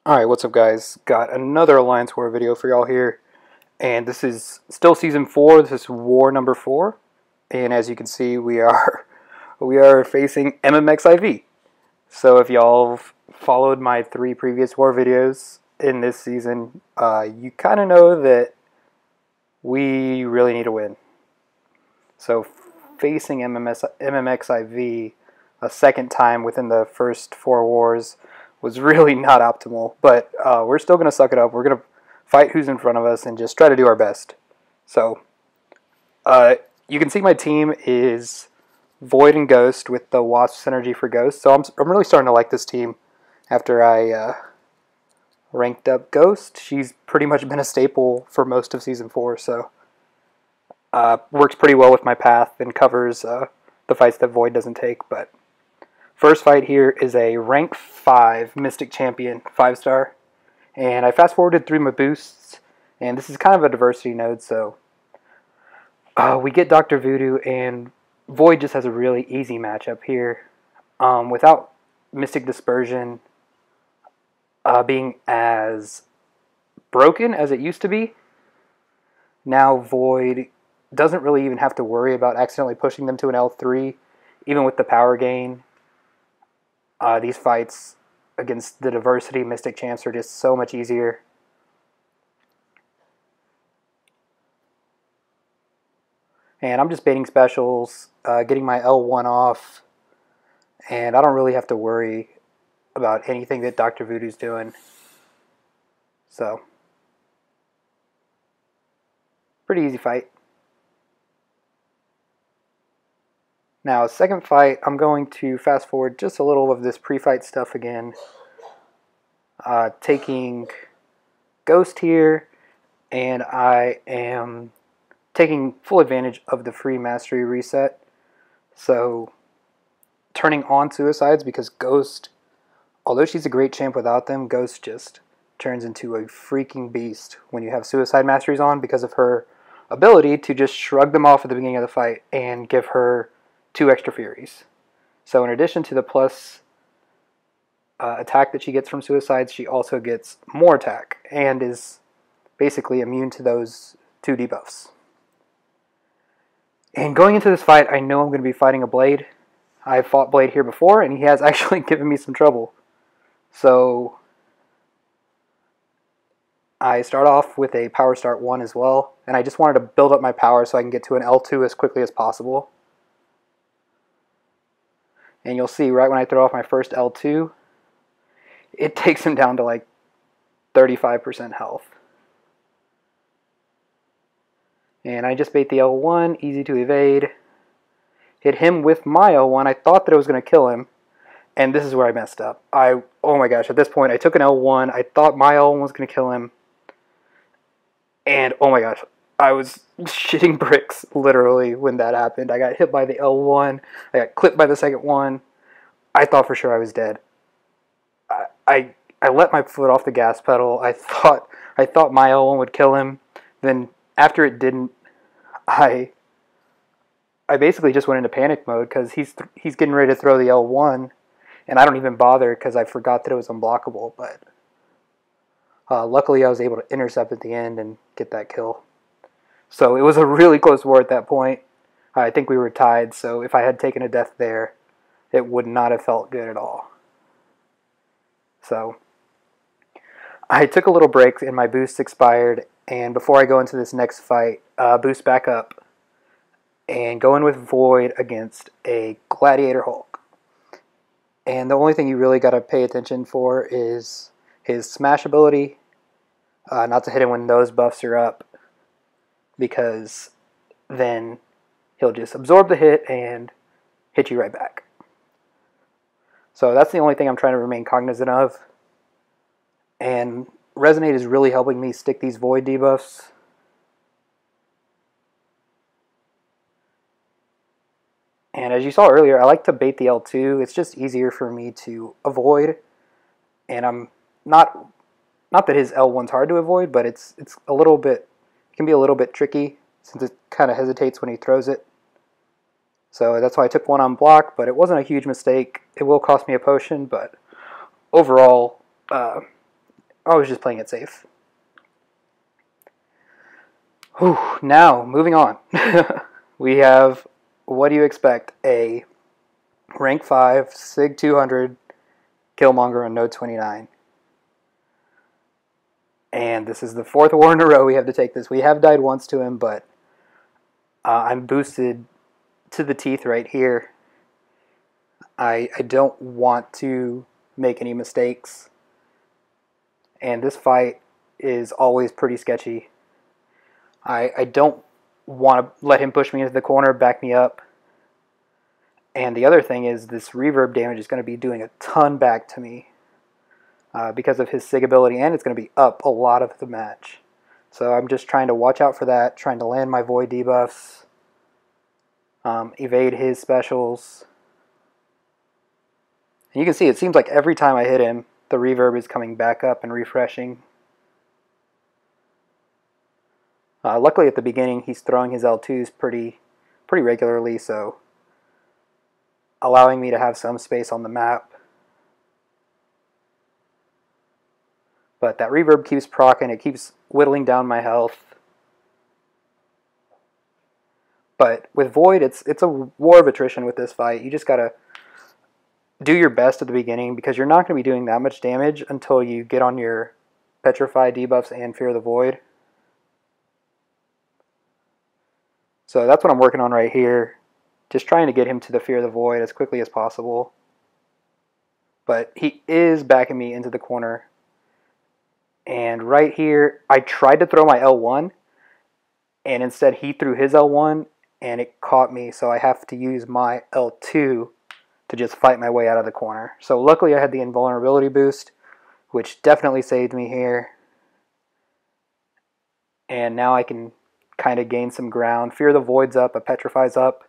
Alright, what's up guys? Got another Alliance War video for y'all here. And this is still Season 4, this is War number 4. And as you can see, we are facing MMXIV. So if y'all followed my 3 previous war videos in this season, you kind of know that we really need a win. So facing MMXIV a second time within the first 4 wars was really not optimal, but we're still going to suck it up. We're going to fight who's in front of us and just try to do our best. So, you can see my team is Void and Ghost with the Wasp synergy for Ghost. So I'm really starting to like this team after I ranked up Ghost. She's pretty much been a staple for most of Season 4, so works pretty well with my path and covers the fights that Void doesn't take, but first fight here is a rank 5 Mystic Champion 5-star, and I fast forwarded through my boosts, and this is kind of a diversity node, so we get Dr. Voodoo, and Void just has a really easy matchup here. Without Mystic Dispersion being as broken as it used to be, now Void doesn't really even have to worry about accidentally pushing them to an L3, even with the power gain. These fights against the diversity Mystic Champs are just so much easier. And I'm just baiting specials, getting my L1 off, and I don't really have to worry about anything that Dr. Voodoo's doing. So, pretty easy fight. Now, second fight, I'm going to fast forward just a little of this pre-fight stuff again. Taking Ghost here, and I am taking full advantage of the free mastery reset. So, turning on suicides, because Ghost, although she's a great champ without them, Ghost just turns into a freaking beast when you have suicide masteries on, because of her ability to just shrug them off at the beginning of the fight and give her 2 extra Furies. So in addition to the plus attack that she gets from suicides, she also gets more attack and is basically immune to those 2 debuffs. And going into this fight, I know I'm going to be fighting a Blade. I've fought Blade here before, and he has actually given me some trouble. So I start off with a Power Start 1 as well, and I just wanted to build up my power so I can get to an L2 as quickly as possible. And you'll see right when I throw off my first L2, it takes him down to like 35% health. And I just bait the L1, easy to evade. Hit him with my L1. I thought that it was going to kill him. And this is where I messed up. Oh my gosh, at this point I took an L1. I thought my L1 was going to kill him. And oh my gosh, I was shitting bricks, literally, when that happened. I got hit by the L1. I got clipped by the second one. I thought for sure I was dead. I let my foot off the gas pedal. I thought my L1 would kill him. Then after it didn't, I basically just went into panic mode because he's getting ready to throw the L1, and I don't even bother because I forgot that it was unblockable. But luckily, I was able to intercept at the end and get that kill. So it was a really close war at that point. I think we were tied, so if I had taken a death there, it would not have felt good at all. So I took a little break and my boost expired, and before I go into this next fight, boost back up and go in with Void against a Gladiator Hulk. And the only thing you really got to pay attention for is his smash ability, not to hit him when those buffs are up, because then he'll just absorb the hit and hit you right back. So that's the only thing I'm trying to remain cognizant of. And Resonate is really helping me stick these Void debuffs. And as you saw earlier, I like to bait the L2. It's just easier for me to avoid. And I'm not that his L1's hard to avoid, but it's a little bit, it can be a little bit tricky since it kind of hesitates when he throws it. So that's why I took one on block, but it wasn't a huge mistake. It will cost me a potion, but overall, I was just playing it safe. Whew, now, moving on. We have, what do you expect? A rank 5, Sig 200, Killmonger on Node 29. And this is the 4th war in a row we have to take this. We have died once to him, but I'm boosted to the teeth right here. I don't want to make any mistakes. And this fight is always pretty sketchy. I don't want to let him push me into the corner, back me up. And the other thing is this reverb damage is going to be doing a ton back to me because of his SIG ability, and it's going to be up a lot of the match. So I'm just trying to watch out for that, trying to land my void debuffs, evade his specials. And you can see it seems like every time I hit him, the reverb is coming back up and refreshing. Luckily at the beginning he's throwing his L2s pretty regularly, so allowing me to have some space on the map. But that reverb keeps proccing, it keeps whittling down my health. But with Void, it's a war of attrition with this fight. You just gotta do your best at the beginning because you're not going to be doing that much damage until you get on your Petrify debuffs and Fear the Void. So that's what I'm working on right here. Just trying to get him to the Fear the Void as quickly as possible. But he is backing me into the corner. And right here, I tried to throw my L1, and instead he threw his L1, and it caught me, so I have to use my L2 to just fight my way out of the corner. So luckily I had the invulnerability boost, which definitely saved me here. And now I can kind of gain some ground. Fear the Void's up, a Petrify's up,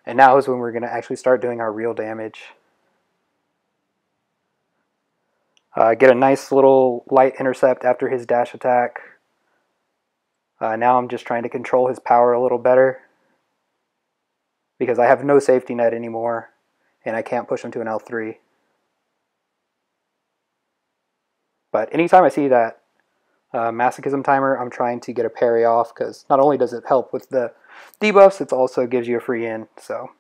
and now is when we're going to actually start doing our real damage. Get a nice little light intercept after his dash attack. Now I'm just trying to control his power a little better because I have no safety net anymore and I can't push him to an L3. But anytime I see that masochism timer, I'm trying to get a parry off because not only does it help with the debuffs, it also gives you a free in. So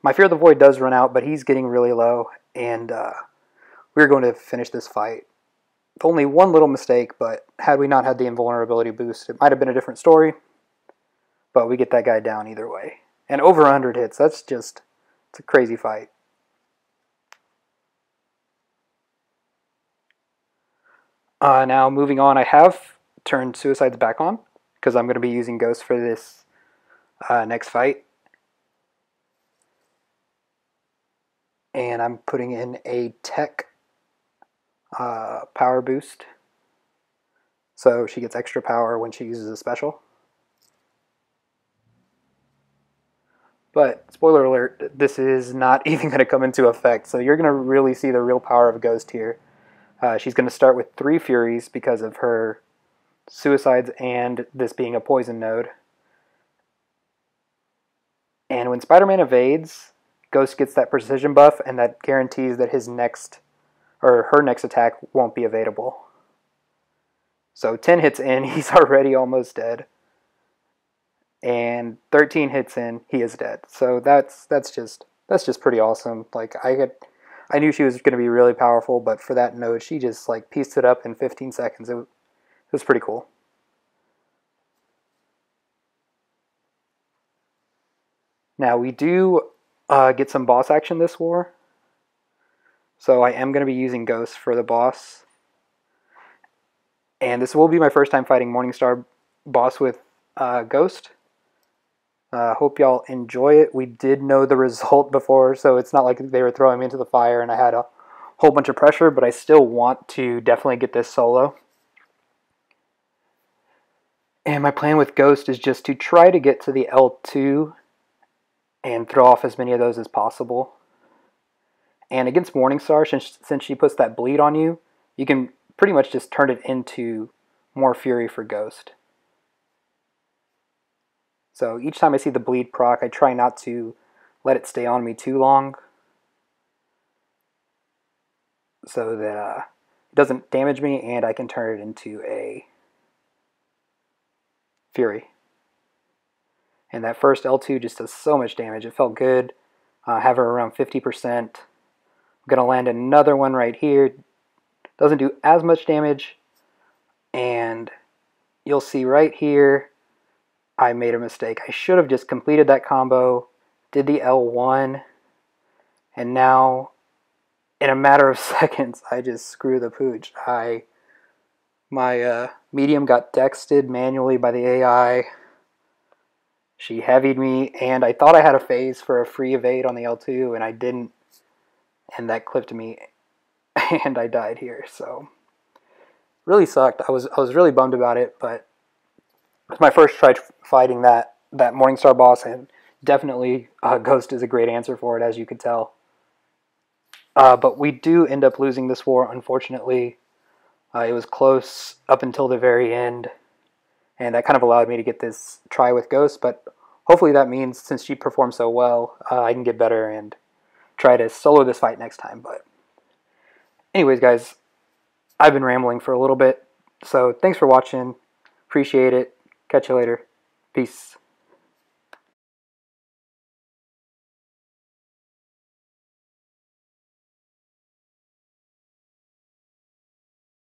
my Fear of the Void does run out, but he's getting really low, and we're going to finish this fight. Only one little mistake, but had we not had the invulnerability boost, it might have been a different story. But we get that guy down either way. And over 100 hits, that's just, it's a crazy fight. Now moving on, I have turned Suicides back on, because I'm going to be using Ghost for this next fight. And I'm putting in a tech power boost, so she gets extra power when she uses a special. But spoiler alert, this is not even going to come into effect, so you're going to really see the real power of Ghost here. She's going to start with 3 Furies because of her Suicides and this being a poison node. And when Spider-Man evades, Ghost gets that precision buff, and that guarantees that his next, or her next attack won't be evadable. So 10 hits in, he's already almost dead. And 13 hits in, he is dead. So that's just pretty awesome. Like I knew she was going to be really powerful, but for that node, she just like pieced it up in 15 seconds. It was pretty cool. Now we do get some boss action this war. So I am going to be using Ghost for the boss. And this will be my first time fighting Morningstar boss with Ghost. Hope y'all enjoy it. We did know the result before, so it's not like they were throwing me into the fire and I had a whole bunch of pressure, but I still want to definitely get this solo. And my plan with Ghost is just to try to get to the L2 and throw off as many of those as possible. And against Morningstar, since she puts that bleed on you, you can pretty much just turn it into more fury for Ghost. So each time I see the bleed proc, I try not to let it stay on me too long, so that doesn't damage me, and I can turn it into a Fury. And that first L2 just does so much damage. It felt good. Have her around 50%. I'm going to land another one right here. Doesn't do as much damage. And you'll see right here, I made a mistake. I should have just completed that combo, did the L1, and now, in a matter of seconds, I just screw the pooch. My medium got dexted manually by the AI. She heavied me, and I thought I had a phase for a free evade on the L2, and I didn't, and that clipped me, and I died here, so really sucked. I was really bummed about it, but it was my first try fighting that Morningstar boss, and definitely Ghost is a great answer for it, as you could tell. But we do end up losing this war, unfortunately. It was close up until the very end, and that kind of allowed me to get this try with Ghost, but hopefully that means, since she performed so well, I can get better and try to solo this fight next time. But anyways, guys, I've been rambling for a little bit, so thanks for watching. Appreciate it. Catch you later. Peace.